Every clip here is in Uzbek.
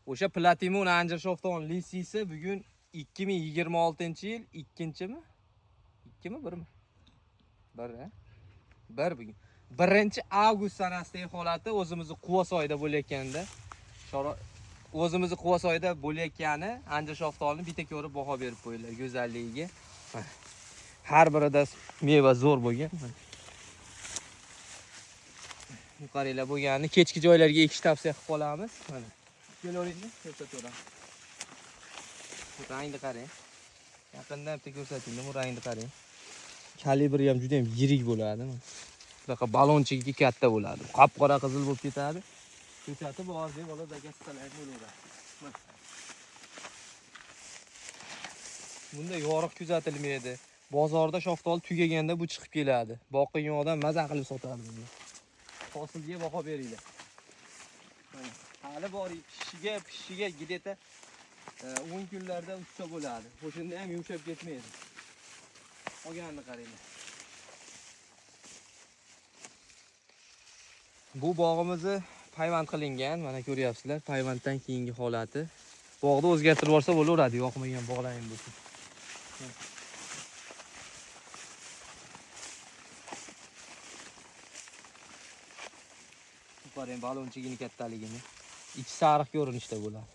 O'sha Platinum Anjir Shofton lisiysi bugun 2026-yil 2-mi? 2mi 1mi? 1 bugun. 1-avgust sanasidagi holati o'zimizni Quvasoyda bo'layotganda, o'zimizni Quvasoyda bo'layotgani Anjir Shoftonni bitta ko'rib baho berib qo'yinglar go'zalligiga. Har birida meva zo'r bo'lgan. Yuqorilar bo'lganini kechki joylarga ekish tavsiya qilib qolamiz. Mana. Kelavering, ko'rsataveramiz. Rangni qarang. Yaqindan bitta ko'rsating, bu rangni qarang. Kalibri ham juda ham yirik bo'ladi. Bunaqa balonchigi katta bo'ladi. Qop-qora qizil bo'lib ketadi. Ko'rsatib borib, bola zakastalar bo'laveradi. Bunda yoriq kuzatilmaydi. Bozorda shoftol tugaganda bu chiqib keladi. Boqqigan odam maza qilib sotadi buni. Hosilga baho beringlar. Hali bor pishishiga gideta 10 kunlarda usta bo'ladi. O'shunda ham yumshab ketmaydi. Olganini qaranglar. Bu bog'imizni payvand qilingan, mana ko'ryapsizlar, payvanddan keyingi holati. Bog'da o'zgartirib borsa bo'laveradi, yoqmagan bog'laring bo'lsin. Qarang, balonchigini kattaligini. Ichi sariq ko'rinishda bo'ladi.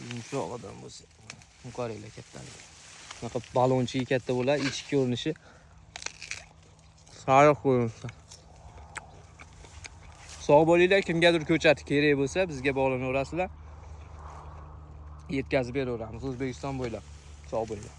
Yumshoq odam bo'lsa, qaranglar kattaligi. Bunaqa balonchigi katta bo'ladi, ichki ko'rinishi sariq ko'rinishda. Sog' bo'linglar, kimgadir ko'chati kerak bo'lsa, bizga bog'lanaverasizlar. Yetkazib beraveramiz O'zbekiston bo'ylab. Sog' bo'linglar.